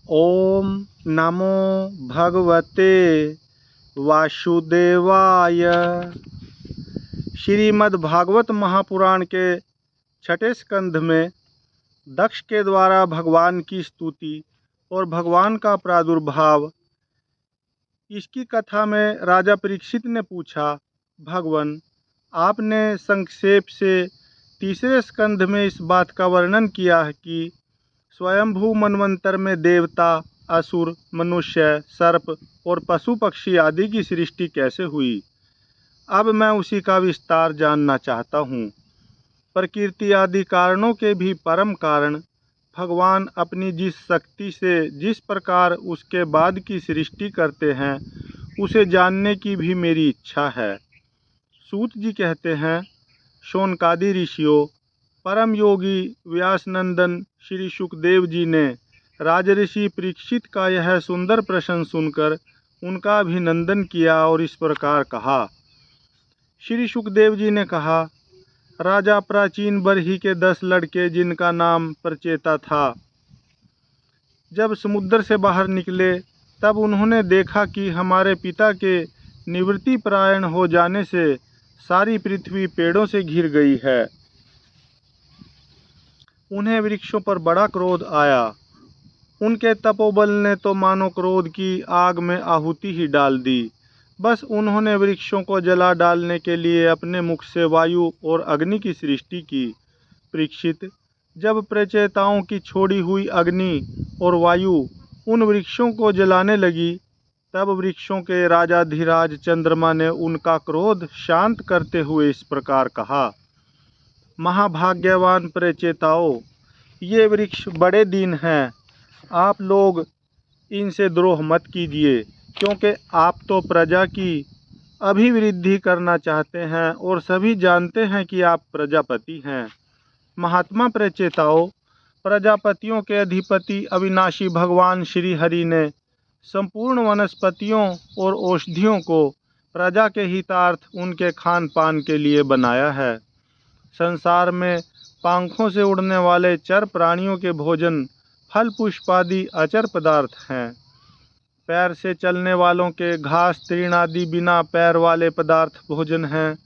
ओम नमो भगवते वासुदेवाय। श्रीमद् भागवत महापुराण के छठे स्कंध में दक्ष के द्वारा भगवान की स्तुति और भगवान का प्रादुर्भाव, इसकी कथा में राजा परीक्षित ने पूछा, भगवान आपने संक्षेप से तीसरे स्कंध में इस बात का वर्णन किया है कि स्वयंभू मनवंतर में देवता, असुर, मनुष्य, सर्प और पशु पक्षी आदि की सृष्टि कैसे हुई। अब मैं उसी का विस्तार जानना चाहता हूँ। प्रकृति आदि कारणों के भी परम कारण भगवान अपनी जिस शक्ति से जिस प्रकार उसके बाद की सृष्टि करते हैं, उसे जानने की भी मेरी इच्छा है। सूत जी कहते हैं, शौनकादि ऋषियों, परम योगी व्यासनंदन श्री सुखदेव जी ने राजऋषि परीक्षित का यह सुंदर प्रश्न सुनकर उनका अभिनंदन किया और इस प्रकार कहा। श्री सुखदेव जी ने कहा, राजा प्राचीन बरही के 10 लड़के जिनका नाम प्रचेता था, जब समुद्र से बाहर निकले तब उन्होंने देखा कि हमारे पिता के निवृत्ति परायण हो जाने से सारी पृथ्वी पेड़ों से घिर गई है। उन्हें वृक्षों पर बड़ा क्रोध आया। उनके तपोबल ने तो मानो क्रोध की आग में आहुति ही डाल दी। बस उन्होंने वृक्षों को जला डालने के लिए अपने मुख से वायु और अग्नि की सृष्टि की। परीक्षित, जब प्रचेताओं की छोड़ी हुई अग्नि और वायु उन वृक्षों को जलाने लगी, तब वृक्षों के राजाधिराज चंद्रमा ने उनका क्रोध शांत करते हुए इस प्रकार कहा, महाभाग्यवान प्रचेताओं, ये वृक्ष बड़े दीन हैं। आप लोग इनसे द्रोह मत कीजिए, क्योंकि आप तो प्रजा की अभिवृद्धि करना चाहते हैं और सभी जानते हैं कि आप प्रजापति हैं। महात्मा प्रचेताओं, प्रजापतियों के अधिपति अविनाशी भगवान श्री हरि ने संपूर्ण वनस्पतियों और औषधियों को प्रजा के हितार्थ उनके खान पान के लिए बनाया है। संसार में पंखों से उड़ने वाले चर प्राणियों के भोजन फल पुष्प आदि अचर पदार्थ हैं। पैर से चलने वालों के घास तृण आदि बिना पैर वाले पदार्थ भोजन हैं।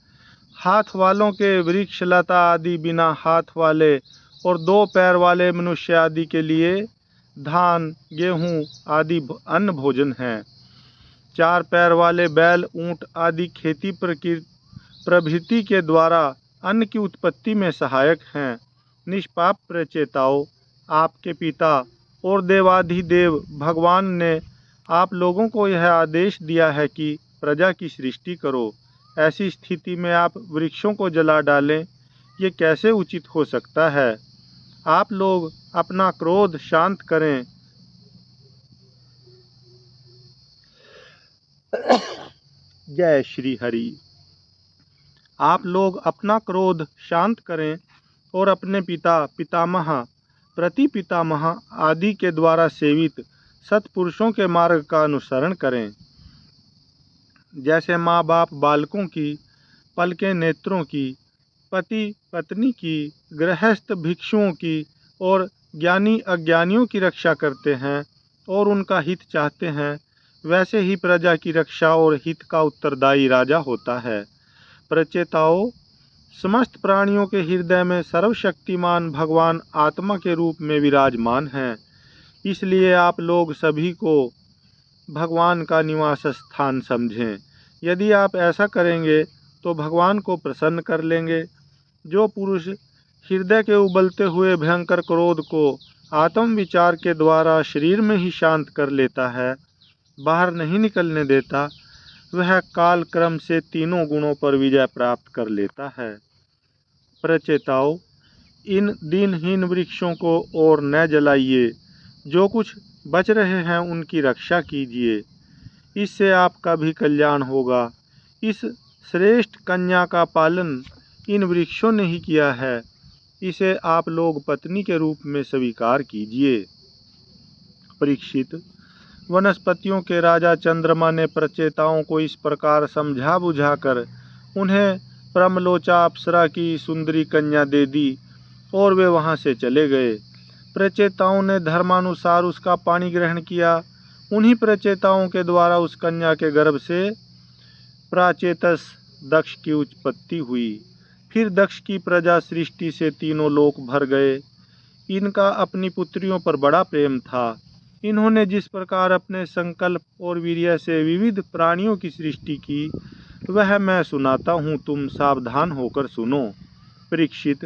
हाथ वालों के वृक्ष लता आदि बिना हाथ वाले और 2 पैर वाले मनुष्य आदि के लिए धान, गेहूँ आदि अन्न भोजन हैं। 4 पैर वाले बैल, ऊंट आदि खेती प्रभृति के द्वारा अन्न की उत्पत्ति में सहायक हैं। निष्पाप प्रचेताओं, आपके पिता और देवाधिदेव भगवान ने आप लोगों को यह आदेश दिया है कि प्रजा की सृष्टि करो। ऐसी स्थिति में आप वृक्षों को जला डालें, ये कैसे उचित हो सकता है। आप लोग अपना क्रोध शांत करें। जय श्री हरि। आप लोग अपना क्रोध शांत करें और अपने पिता, पितामह, प्रतिपितामह आदि के द्वारा सेवित सत्पुरुषों के मार्ग का अनुसरण करें। जैसे माँ बाप बालकों की, पलके नेत्रों की, पति पत्नी की, गृहस्थ भिक्षुओं की और ज्ञानी अज्ञानियों की रक्षा करते हैं और उनका हित चाहते हैं, वैसे ही प्रजा की रक्षा और हित का उत्तरदायी राजा होता है। प्रचेताओं, समस्त प्राणियों के हृदय में सर्वशक्तिमान भगवान आत्मा के रूप में विराजमान हैं। इसलिए आप लोग सभी को भगवान का निवास स्थान समझें। यदि आप ऐसा करेंगे तो भगवान को प्रसन्न कर लेंगे। जो पुरुष हृदय के उबलते हुए भयंकर क्रोध को आत्म विचार के द्वारा शरीर में ही शांत कर लेता है, बाहर नहीं निकलने देता, वह काल क्रम से तीनों गुणों पर विजय प्राप्त कर लेता है। प्रचेताओं, इन दीनहीन वृक्षों को और न जलाइए। जो कुछ बच रहे हैं उनकी रक्षा कीजिए, इससे आपका भी कल्याण होगा। इस श्रेष्ठ कन्या का पालन इन वृक्षों ने ही किया है, इसे आप लोग पत्नी के रूप में स्वीकार कीजिए। परीक्षित, वनस्पतियों के राजा चंद्रमा ने प्रचेताओं को इस प्रकार समझा बुझाकर उन्हें प्रमलोचा अप्सरा की सुंदरी कन्या दे दी और वे वहाँ से चले गए। प्रचेताओं ने धर्मानुसार उसका पानी ग्रहण किया। उन्हीं प्रचेताओं के द्वारा उस कन्या के गर्भ से प्राचेतस दक्ष की उत्पत्ति हुई। फिर दक्ष की प्रजा सृष्टि से तीनों लोक भर गए। इनका अपनी पुत्रियों पर बड़ा प्रेम था। इन्होंने जिस प्रकार अपने संकल्प और वीर्य से विविध प्राणियों की सृष्टि की, वह मैं सुनाता हूँ, तुम सावधान होकर सुनो। परीक्षित,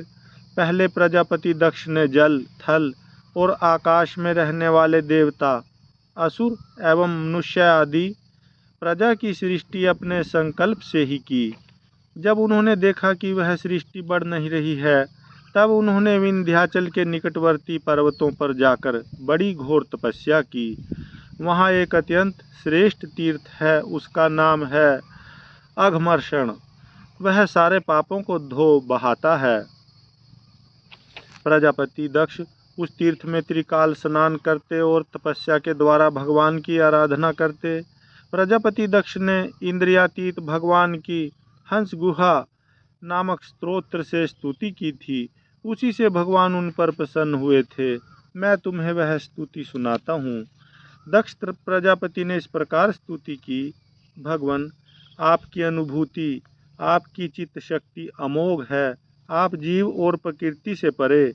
पहले प्रजापति दक्ष ने जल, थल और आकाश में रहने वाले देवता, असुर एवं मनुष्य आदि प्रजा की सृष्टि अपने संकल्प से ही की। जब उन्होंने देखा कि वह सृष्टि बढ़ नहीं रही है, तब उन्होंने विंध्याचल के निकटवर्ती पर्वतों पर जाकर बड़ी घोर तपस्या की। वहाँ एक अत्यंत श्रेष्ठ तीर्थ है, उसका नाम है अघमर्षण। वह सारे पापों को धो बहाता है। प्रजापति दक्ष उस तीर्थ में त्रिकाल स्नान करते और तपस्या के द्वारा भगवान की आराधना करते। प्रजापति दक्ष ने इंद्रियातीत भगवान की हंस गुहा नामक स्तोत्र से स्तुति की थी। उसी से भगवान उन पर प्रसन्न हुए थे। मैं तुम्हें वह स्तुति सुनाता हूँ। दक्ष प्रजापति ने इस प्रकार स्तुति की, भगवान, आपकी अनुभूति, आपकी चित्त शक्ति अमोघ है। आप जीव और प्रकृति से परे,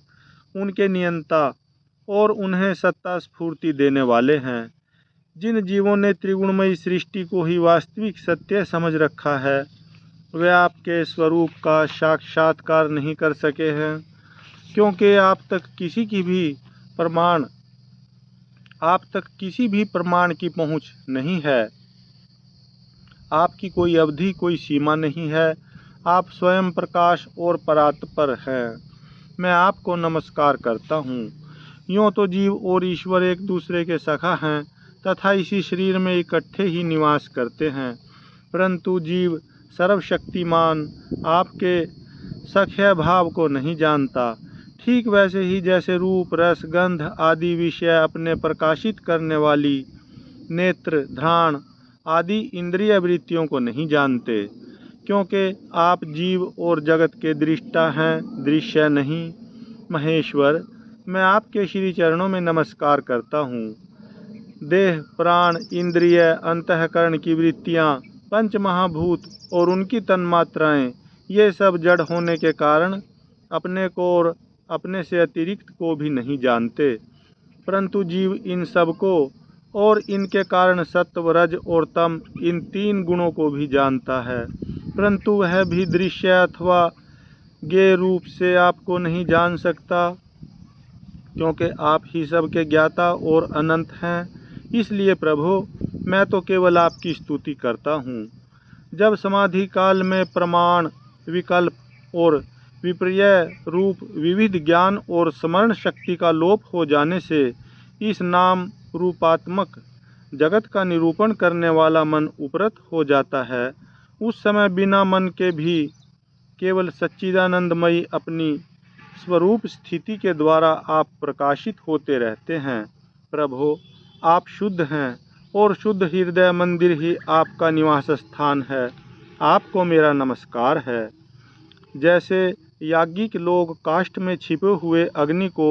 उनके नियंता और उन्हें सत्ता स्फूर्ति देने वाले हैं। जिन जीवों ने त्रिगुणमयी सृष्टि को ही वास्तविक सत्य समझ रखा है, वे आपके स्वरूप का साक्षात्कार नहीं कर सके हैं, क्योंकि आप तक किसी भी प्रमाण की पहुँच नहीं है। आपकी कोई अवधि, कोई सीमा नहीं है। आप स्वयं प्रकाश और परात्पर हैं। मैं आपको नमस्कार करता हूँ। यूँ तो जीव और ईश्वर एक दूसरे के सखा हैं तथा इसी शरीर में इकट्ठे ही निवास करते हैं, परंतु जीव सर्वशक्तिमान आपके सख्य भाव को नहीं जानता। ठीक वैसे ही जैसे रूप, रस, गंध आदि विषय अपने प्रकाशित करने वाली नेत्र, घ्राण आदि इंद्रिय वृत्तियों को नहीं जानते, क्योंकि आप जीव और जगत के दृष्टा हैं, दृश्य नहीं। महेश्वर, मैं आपके श्री चरणों में नमस्कार करता हूँ। देह, प्राण, इंद्रिय, अंतःकरण की वृत्तियाँ, पंच महाभूत और उनकी तन्मात्राएं, ये सब जड़ होने के कारण अपने को और अपने से अतिरिक्त को भी नहीं जानते, परंतु जीव इन सब को और इनके कारण सत्व, रज और तम, इन तीन गुणों को भी जानता है, परंतु वह भी दृश्य अथवा ज्ञेय रूप से आपको नहीं जान सकता, क्योंकि आप ही सबके ज्ञाता और अनंत हैं। इसलिए प्रभु, मैं तो केवल आपकी स्तुति करता हूँ। जब समाधि काल में प्रमाण, विकल्प और विपर्य रूप विविध ज्ञान और स्मरण शक्ति का लोप हो जाने से इस नाम रूपात्मक जगत का निरूपण करने वाला मन उपरत हो जाता है, उस समय बिना मन के भी केवल सच्चिदानंदमयी अपनी स्वरूप स्थिति के द्वारा आप प्रकाशित होते रहते हैं। प्रभु, आप शुद्ध हैं और शुद्ध हृदय मंदिर ही आपका निवास स्थान है। आपको मेरा नमस्कार है। जैसे याज्ञिक लोग काष्ठ में छिपे हुए अग्नि को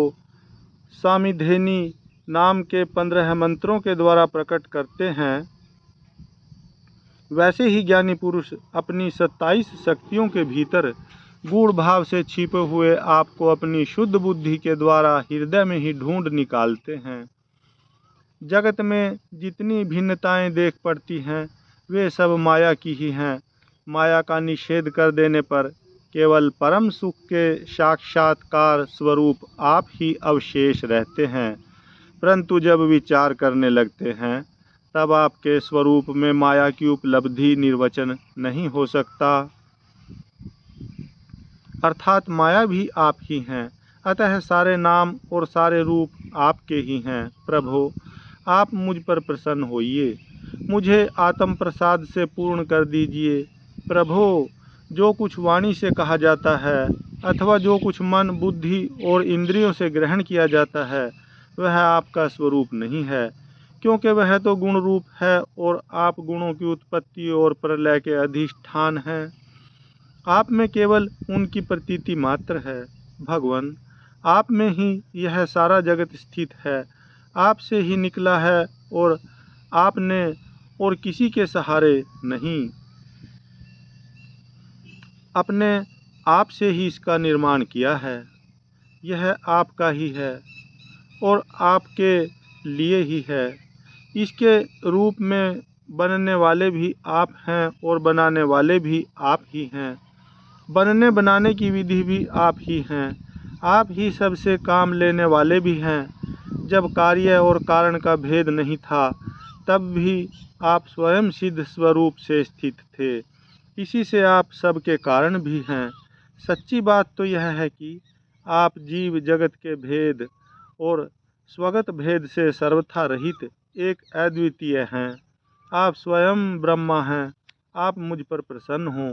सामिधेनी नाम के 15 मंत्रों के द्वारा प्रकट करते हैं, वैसे ही ज्ञानी पुरुष अपनी 27 शक्तियों के भीतर गूढ़ भाव से छिपे हुए आपको अपनी शुद्ध बुद्धि के द्वारा हृदय में ही ढूंढ निकालते हैं। जगत में जितनी भिन्नताएं देख पड़ती हैं, वे सब माया की ही हैं। माया का निषेध कर देने पर केवल परम सुख के साक्षात्कार स्वरूप आप ही अवशेष रहते हैं, परंतु जब विचार करने लगते हैं, तब आपके स्वरूप में माया की उपलब्धि निर्वचन नहीं हो सकता। अर्थात माया भी आप ही हैं, अतः सारे नाम और सारे रूप आपके ही हैं। प्रभु, आप मुझ पर प्रसन्न होइए, मुझे आत्म प्रसाद से पूर्ण कर दीजिए। प्रभु, जो कुछ वाणी से कहा जाता है अथवा जो कुछ मन, बुद्धि और इंद्रियों से ग्रहण किया जाता है, वह आपका स्वरूप नहीं है, क्योंकि वह तो गुण रूप है और आप गुणों की उत्पत्ति और प्रलय के अधिष्ठान हैं। आप में केवल उनकी प्रतीति मात्र है। भगवान, आप में ही यह सारा जगत स्थित है, आपसे ही निकला है और आपने और किसी के सहारे नहीं, अपने आप से ही इसका निर्माण किया है। यह आपका ही है और आपके लिए ही है। इसके रूप में बनने वाले भी आप हैं और बनाने वाले भी आप ही हैं। बनने बनाने की विधि भी आप ही हैं। आप ही सबसे काम लेने वाले भी हैं। जब कार्य और कारण का भेद नहीं था, तब भी आप स्वयं सिद्ध स्वरूप से स्थित थे। इसी से आप सबके कारण भी हैं। सच्ची बात तो यह है कि आप जीव जगत के भेद और स्वगत भेद से सर्वथा रहित एक अद्वितीय हैं। आप स्वयं ब्रह्मा हैं। आप मुझ पर प्रसन्न हों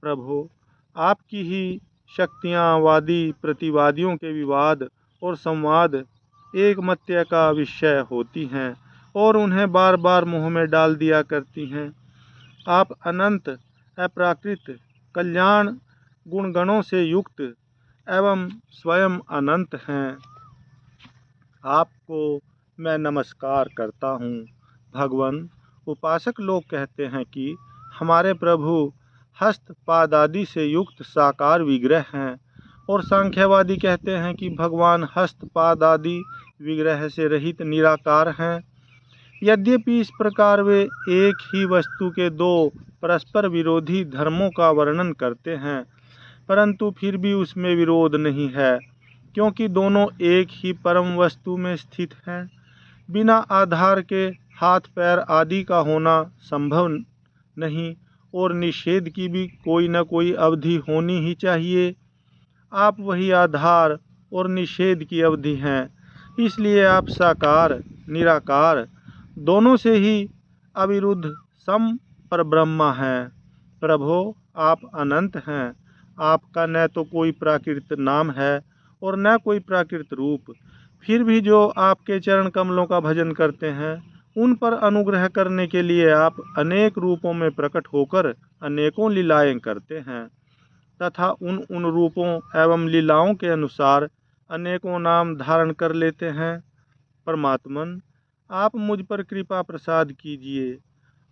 प्रभु। आपकी ही शक्तियाँ वादी प्रतिवादियों के विवाद और संवाद एक मत्य का विषय होती हैं और उन्हें बार बार मुँह में डाल दिया करती हैं। आप अनंत, अप्राकृत, कल्याण गुणगणों से युक्त एवं स्वयं अनंत हैं। आपको मैं नमस्कार करता हूँ। भगवान, उपासक लोग कहते हैं कि हमारे प्रभु हस्त पाद आदि से युक्त साकार विग्रह हैं और सांख्यवादी कहते हैं कि भगवान हस्त पाद आदि विग्रह से रहित निराकार हैं। यद्यपि इस प्रकार वे एक ही वस्तु के दो परस्पर विरोधी धर्मों का वर्णन करते हैं, परंतु फिर भी उसमें विरोध नहीं है, क्योंकि दोनों एक ही परम वस्तु में स्थित हैं। बिना आधार के हाथ पैर आदि का होना संभव नहीं और निषेध की भी कोई न कोई अवधि होनी ही चाहिए। आप वही आधार और निषेध की अवधि हैं, इसलिए आप साकार निराकार दोनों से ही अविरुद्ध सम पर ब्रह्मा हैं। प्रभो, आप अनंत हैं। आपका न तो कोई प्राकृत नाम है और न कोई प्राकृत रूप। फिर भी जो आपके चरण कमलों का भजन करते हैं, उन पर अनुग्रह करने के लिए आप अनेक रूपों में प्रकट होकर अनेकों लीलाएं करते हैं तथा उन रूपों एवं लीलाओं के अनुसार अनेकों नाम धारण कर लेते हैं। परमात्मन, आप मुझ पर कृपा प्रसाद कीजिए।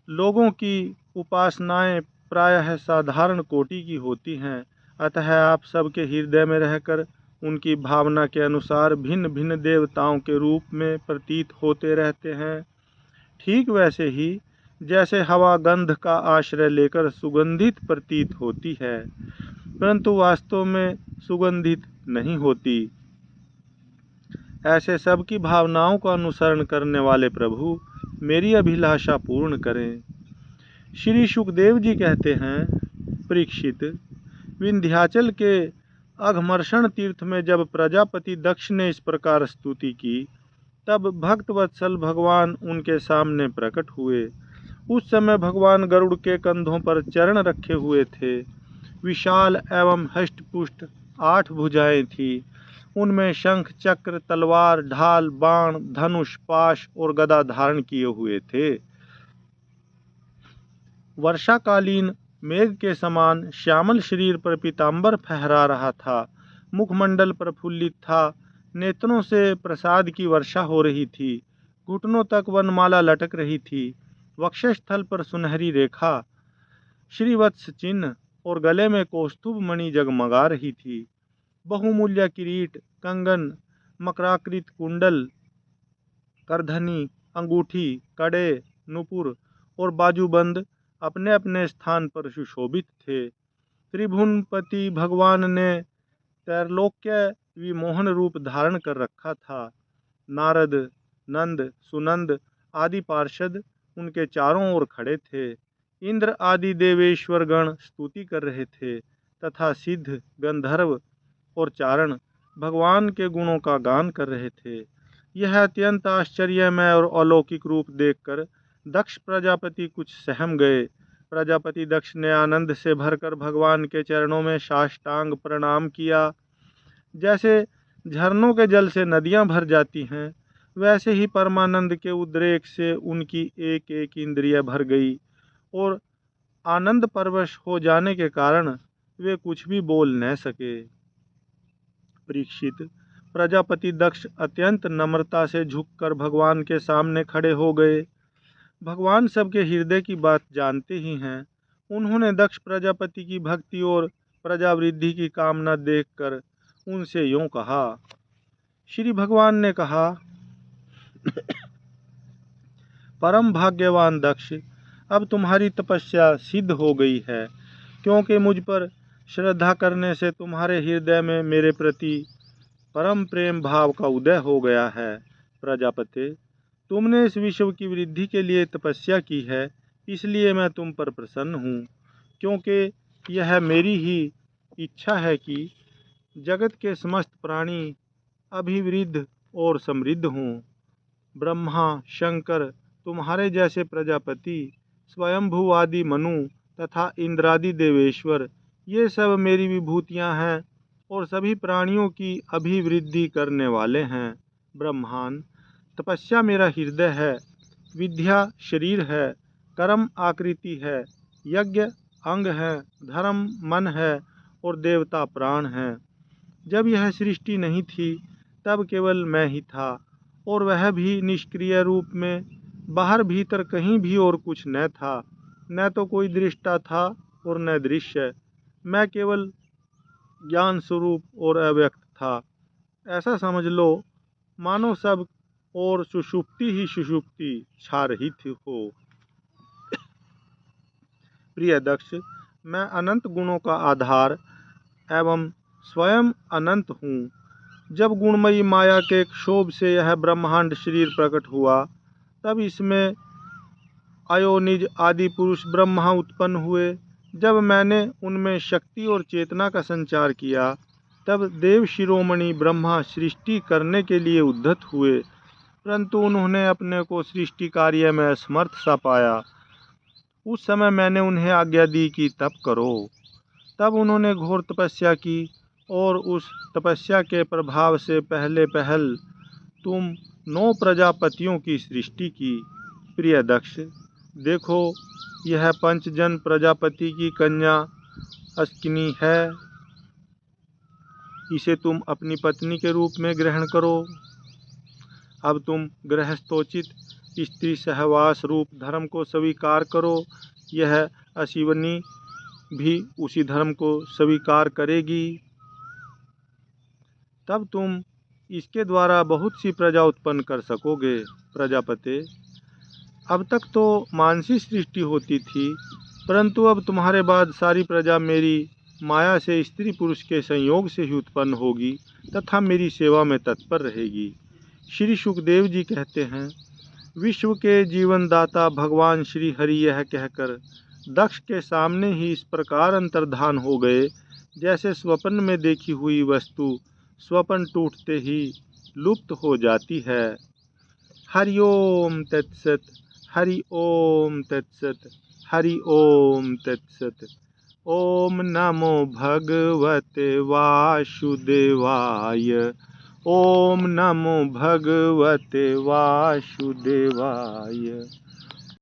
लोगों की उपासनाएं प्रायः साधारण कोटि की होती हैं, अतः आप सबके हृदय में रहकर उनकी भावना के अनुसार भिन्न भिन्न देवताओं के रूप में प्रतीत होते रहते हैं। ठीक वैसे ही जैसे हवा गंध का आश्रय लेकर सुगंधित प्रतीत होती है, परंतु वास्तव में सुगंधित नहीं होती, ऐसे सबकी भावनाओं का अनुसरण करने वाले प्रभु मेरी अभिलाषा पूर्ण करें। श्री सुखदेव जी कहते हैं, परीक्षित, विंध्याचल के अघमर्षण तीर्थ में जब प्रजापति दक्ष ने इस प्रकार स्तुति की, तब भक्त वत्सल भगवान उनके सामने प्रकट हुए। उस समय भगवान गरुड़ के कंधों पर चरण रखे हुए थे। विशाल एवं हष्टपुष्ट 8 भुजाएं थीं। उनमें शंख चक्र तलवार ढाल बाण धनुष पाश और गदा धारण किए हुए थे। वर्षाकालीन मेघ के समान श्यामल शरीर पर पीतांबर फहरा रहा था। मुखमंडल प्रफुल्लित था। नेत्रों से प्रसाद की वर्षा हो रही थी। घुटनों तक वनमाला लटक रही थी। वक्षस्थल पर सुनहरी रेखा, श्रीवत्स चिन्ह और गले में कौस्तुभ मणि जगमगा रही थी। बहुमूल्य किरीट, कंगन, मकराकृत कुंडल, करधनी, अंगूठी, कड़े, नुपुर और बाजूबंद अपने अपने स्थान पर सुशोभित थे। त्रिभुवनपति भगवान ने त्रैलोक्य विमोहन रूप धारण कर रखा था। नारद, नंद, सुनंद आदि पार्षद उनके चारों ओर खड़े थे। इंद्र आदि देवेश्वर गण स्तुति कर रहे थे तथा सिद्ध, गंधर्व और चारण भगवान के गुणों का गान कर रहे थे। यह अत्यंत आश्चर्यमय और अलौकिक रूप देखकर दक्ष प्रजापति कुछ सहम गए। प्रजापति दक्ष ने आनंद से भरकर भगवान के चरणों में साष्टांग प्रणाम किया। जैसे झरनों के जल से नदियां भर जाती हैं, वैसे ही परमानंद के उद्रेक से उनकी एक एक इंद्रिय भर गई और आनंद परवश हो जाने के कारण वे कुछ भी बोल न सके। परीक्षित, प्रजापति दक्ष अत्यंत नम्रता से झुककर भगवान के सामने खड़े हो गए। भगवान सबके हृदय की बात जानते ही हैं। उन्होंने दक्ष प्रजापति की भक्ति और प्रजावृद्धि की कामना देखकर उनसे यूं कहा। श्री भगवान ने कहा, परम भाग्यवान दक्ष, अब तुम्हारी तपस्या सिद्ध हो गई है, क्योंकि मुझ पर श्रद्धा करने से तुम्हारे हृदय में मेरे प्रति परम प्रेम भाव का उदय हो गया है। प्रजापति, तुमने इस विश्व की वृद्धि के लिए तपस्या की है, इसलिए मैं तुम पर प्रसन्न हूँ, क्योंकि यह मेरी ही इच्छा है कि जगत के समस्त प्राणी अभिवृद्ध और समृद्ध हों। ब्रह्मा, शंकर, तुम्हारे जैसे प्रजापति, स्वयंभू आदि मनु तथा इंद्रादि देवेश्वर, ये सब मेरी विभूतियाँ हैं और सभी प्राणियों की अभिवृद्धि करने वाले हैं। ब्रह्मान, तपस्या मेरा हृदय है, विद्या शरीर है, कर्म आकृति है, यज्ञ अंग है, धर्म मन है और देवता प्राण हैं। जब यह सृष्टि नहीं थी तब केवल मैं ही था, और वह भी निष्क्रिय रूप में। बाहर भीतर कहीं भी और कुछ न था, न तो कोई दृष्टा था और न दृश्य। मैं केवल ज्ञान स्वरूप और अव्यक्त था। ऐसा समझ लो मानो सब और सुषुप्ति ही सुषुप्ति छा रही थी हो। प्रिय दक्ष, मैं अनंत गुणों का आधार एवं स्वयं अनंत हूँ। जब गुणमयी माया के क्षोभ से यह ब्रह्मांड शरीर प्रकट हुआ, तब इसमें अयोनिज आदि पुरुष ब्रह्मा उत्पन्न हुए। जब मैंने उनमें शक्ति और चेतना का संचार किया, तब देव शिरोमणि ब्रह्मा सृष्टि करने के लिए उद्यत हुए, परंतु उन्होंने अपने को सृष्टि कार्य में असमर्थ सा पाया। उस समय मैंने उन्हें आज्ञा दी कि तप करो। तब उन्होंने घोर तपस्या की और उस तपस्या के प्रभाव से पहले पहल तुम 9 प्रजापतियों की सृष्टि की। प्रिय दक्ष, देखो यह पंचजन प्रजापति की कन्या अस्किनी है। इसे तुम अपनी पत्नी के रूप में ग्रहण करो। अब तुम गृहस्थोचित स्त्री सहवास रूप धर्म को स्वीकार करो। यह अश्विनी भी उसी धर्म को स्वीकार करेगी। तब तुम इसके द्वारा बहुत सी प्रजा उत्पन्न कर सकोगे। प्रजापति, अब तक तो मानसी सृष्टि होती थी, परंतु अब तुम्हारे बाद सारी प्रजा मेरी माया से स्त्री पुरुष के संयोग से ही उत्पन्न होगी तथा मेरी सेवा में तत्पर रहेगी। श्री सुखदेव जी कहते हैं, विश्व के जीवनदाता भगवान श्री हरि यह कहकर दक्ष के सामने ही इस प्रकार अंतर्धान हो गए, जैसे स्वप्न में देखी हुई वस्तु स्वप्न टूटते ही लुप्त हो जाती है। हरि ओम तत्सत, हरि ओम तत्सत, हरि ओम तत्सत। ओम नमो भगवते वासुदेवाय। ओम नमो भगवते वासुदेवाय।